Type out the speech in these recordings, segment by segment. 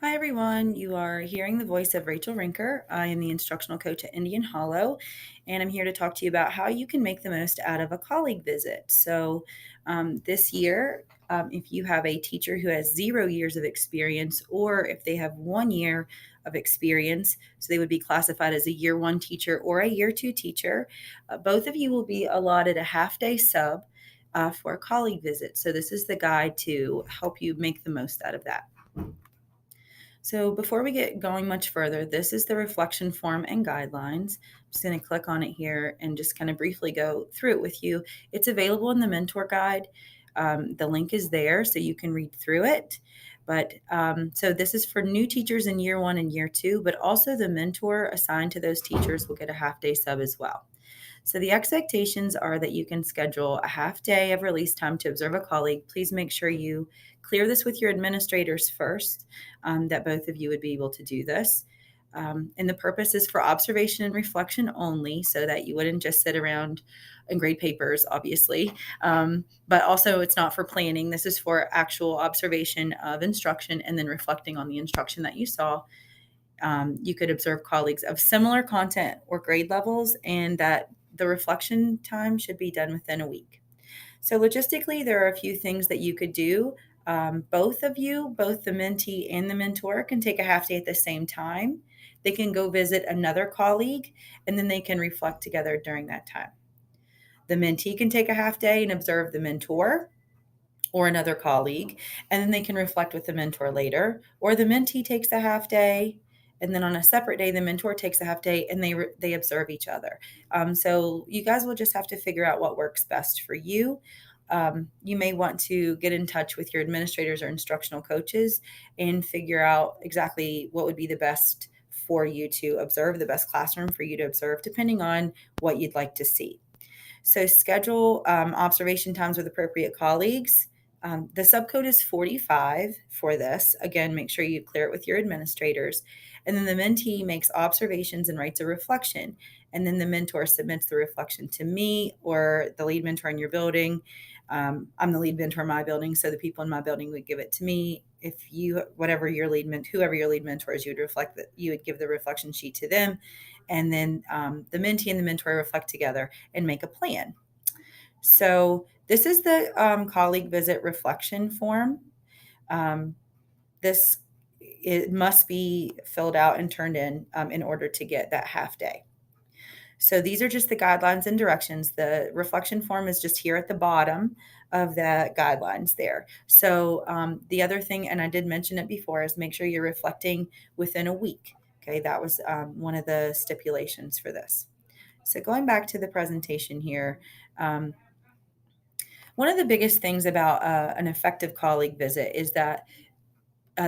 Hi, everyone. You are hearing the voice of Rachel Rinker. I am the instructional coach at Indian Hollow, and I'm here to talk to you about how you can make the most out of a colleague visit. This year, if you have a teacher who has 0 years of experience, or if they have 1 year of experience, so they would be classified as a year one teacher or a year two teacher, both of you will be allotted a half day sub for a colleague visit. So, this is the guide to help you make the most out of that. So before we get going much further, this is the reflection form and guidelines. I'm just going to click on it here and just kind of briefly go through it with you. It's available in the mentor guide. The link is there so you can read through it. So this is for new teachers in year one and year two, but also the mentor assigned to those teachers will get a half day sub as well. So the expectations are that you can schedule a half day of release time to observe a colleague. Please make sure you clear this with your administrators first, that both of you would be able to do this. And the purpose is for observation and reflection only, so that you wouldn't just sit around and grade papers, obviously. But also, it's not for planning. This is for actual observation of instruction and then reflecting on the instruction that you saw. You could observe colleagues of similar content or grade levels, and that the reflection time should be done within a week. So, logistically, there are a few things that you could do. Both of you, both the mentee and the mentor, can take a half day at the same time. They can go visit another colleague, and then they can reflect together during that time. The mentee can take a half day and observe the mentor or another colleague, and then they can reflect with the mentor later. Or the mentee takes a half day, and then on a separate day, the mentor takes a half day, and they observe each other. So you guys will just have to figure out what works best for you. You may want to get in touch with your administrators or instructional coaches and figure out exactly what would be the best for you to observe, the best classroom for you to observe, depending on what you'd like to see. So schedule observation times with appropriate colleagues. The subcode is 45 for this. Again, make sure you clear it with your administrators. And then the mentee makes observations and writes a reflection. And then the mentor submits the reflection to me or the lead mentor in your building. I'm the lead mentor in my building, so the people in my building would give it to me. If you, whatever your whoever your lead mentor is, you would reflect that. You would give the reflection sheet to them, and then the mentee and the mentor reflect together and make a plan. So this is the colleague visit reflection form. Um, this it must be filled out and turned in order to get that half day. So these are just the guidelines and directions. The reflection form is just here at the bottom of the guidelines there. So the other thing, and I did mention it before, is make sure you're reflecting within a week. Okay, that was one of the stipulations for this. So going back to the presentation here, um, one of the biggest things about an effective colleague visit is that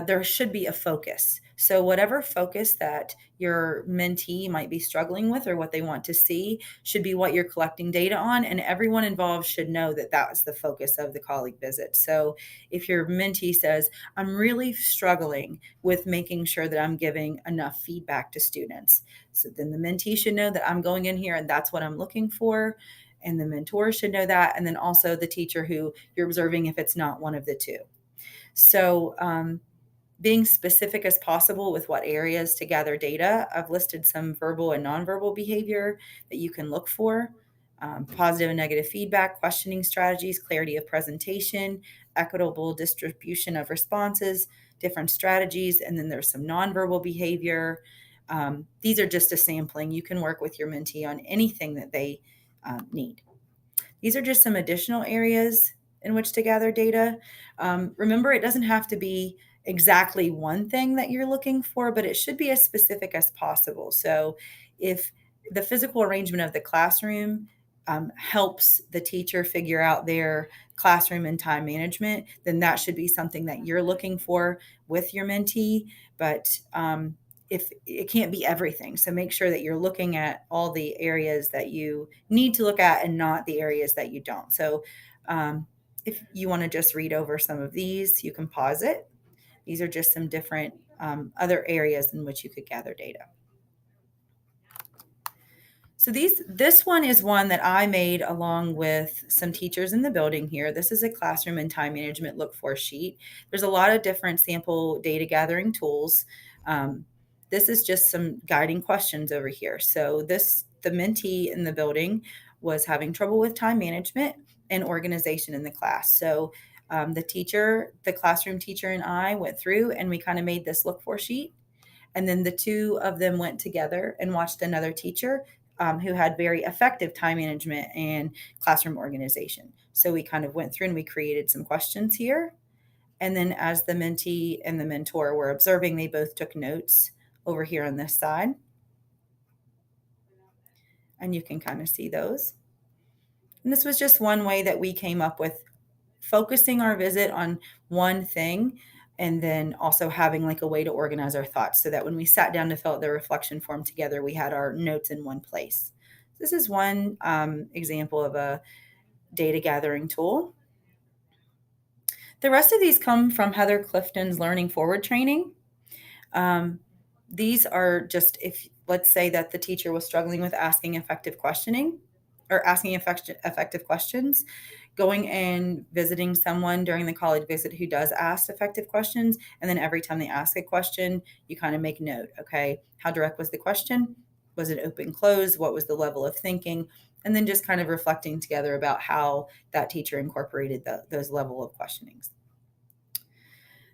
there should be a focus. So, whatever focus that your mentee might be struggling with or what they want to see should be what you're collecting data on. And everyone involved should know that that's the focus of the colleague visit. So, if your mentee says, I'm really struggling with making sure that I'm giving enough feedback to students, so then the mentee should know that I'm going in here and that's what I'm looking for. And the mentor should know that. And then also the teacher who you're observing if it's not one of the two. So, being specific as possible with what areas to gather data. I've listed some verbal and nonverbal behavior that you can look for. Positive and negative feedback, questioning strategies, clarity of presentation, equitable distribution of responses, different strategies, and then there's some nonverbal behavior. These are just a sampling. You can work with your mentee on anything that they need. These are just some additional areas in which to gather data. Remember, it doesn't have to be exactly one thing that you're looking for, but it should be as specific as possible. So if the physical arrangement of the classroom helps the teacher figure out their classroom and time management, then that should be something that you're looking for with your mentee. But if it can't be everything, so make sure that you're looking at all the areas that you need to look at and not the areas that you don't. So if you want to just read over some of these, you can pause it. These are just some different other areas in which you could gather data. So this one is one that I made along with some teachers in the building here. This is a classroom and time management look for sheet. There's a lot of different sample data gathering tools. Um, this is just some guiding questions over here. So the mentee in the building was having trouble with time management and organization in the class. So the classroom teacher and I went through and we kind of made this look for sheet, and then the two of them went together and watched another teacher who had very effective time management and classroom organization. So we kind of went through and we created some questions here. And then as the mentee and the mentor were observing, they both took notes over here on this side. And you can kind of see those. And this was just one way that we came up with focusing our visit on one thing, and then also having like a way to organize our thoughts so that when we sat down to fill out the reflection form together, we had our notes in one place. This is one example of a data gathering tool. The rest of these come from Heather Clifton's Learning Forward training. These are just, if let's say that the teacher was struggling with asking effective questioning or asking effective questions, going and visiting someone during the college visit who does ask effective questions. And then every time they ask a question, you kind of make note, okay, how direct was the question? Was it open, closed? What was the level of thinking? And then just kind of reflecting together about how that teacher incorporated those level of questionings.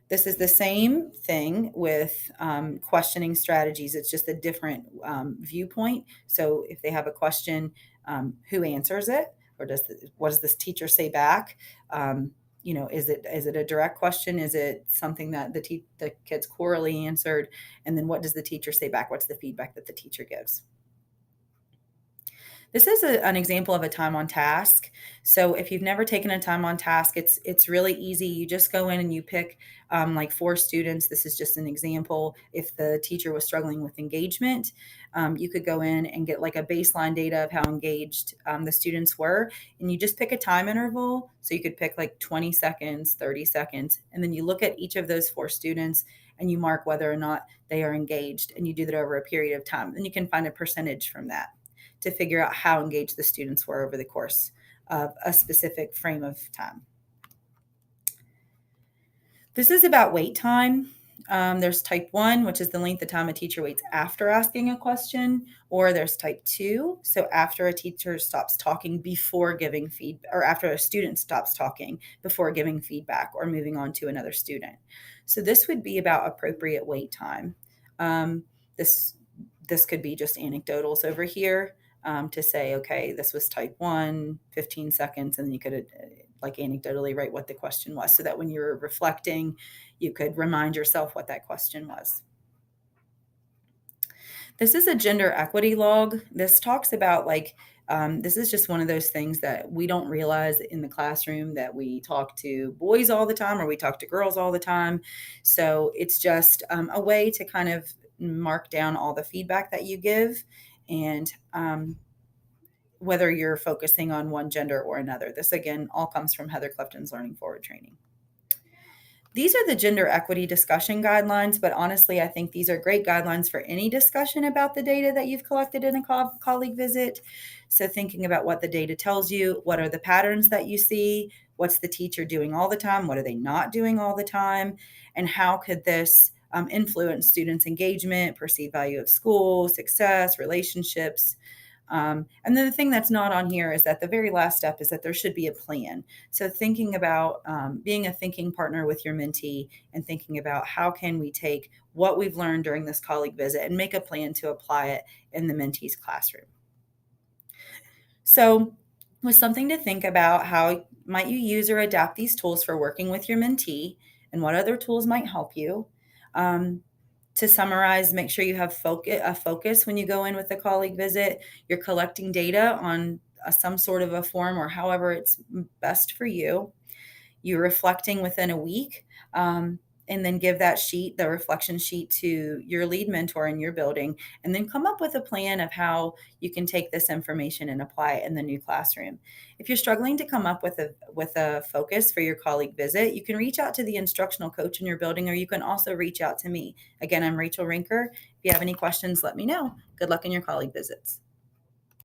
This is the same thing with questioning strategies. It's just a different viewpoint. So if they have a question, who answers it, or what does this teacher say back? Is it a direct question? Is it something that the kids corally answered? And then what does the teacher say back? What's the feedback that the teacher gives? This is an example of a time on task. So if you've never taken a time on task, it's really easy. You just go in and you pick like 4 students. This is just an example. If the teacher was struggling with engagement, you could go in and get like a baseline data of how engaged the students were, and you just pick a time interval. So you could pick like 20 seconds, 30 seconds, and then you look at each of those 4 students and you mark whether or not they are engaged, and you do that over a period of time. Then you can find a percentage from that to figure out how engaged the students were over the course of a specific frame of time. This is about wait time. There's type 1, which is the length of time a teacher waits after asking a question, or there's type 2, so after a teacher stops talking before giving feedback, or after a student stops talking before giving feedback or moving on to another student. So this would be about appropriate wait time. This could be just anecdotals over here. To say, okay, this was type 1, 15 seconds, and then you could like anecdotally write what the question was so that when you're reflecting, you could remind yourself what that question was. This is a gender equity log. This talks about this is just one of those things that we don't realize in the classroom, that we talk to boys all the time or we talk to girls all the time. So it's just a way to kind of mark down all the feedback that you give, and whether you're focusing on one gender or another. This, again, all comes from Heather Clifton's Learning Forward training. These are the gender equity discussion guidelines, but honestly, I think these are great guidelines for any discussion about the data that you've collected in a colleague visit. So thinking about what the data tells you, what are the patterns that you see, what's the teacher doing all the time, what are they not doing all the time, and how could this influence students' engagement, perceived value of school, success, relationships. And then the thing that's not on here is that the very last step is that there should be a plan. So thinking about being a thinking partner with your mentee and thinking about how can we take what we've learned during this colleague visit and make a plan to apply it in the mentee's classroom. So with something to think about, how might you use or adapt these tools for working with your mentee, and what other tools might help you. To summarize, make sure you have a focus when you go in with a colleague visit. You're collecting data on some sort of a form or however it's best for you. You're reflecting within a week, and then give that sheet, the reflection sheet, to your lead mentor in your building, and then come up with a plan of how you can take this information and apply it in the new classroom. If you're struggling to come up with a focus for your colleague visit, you can reach out to the instructional coach in your building, or you can also reach out to me. Again, I'm Rachel Rinker. If you have any questions, let me know. Good luck in your colleague visits.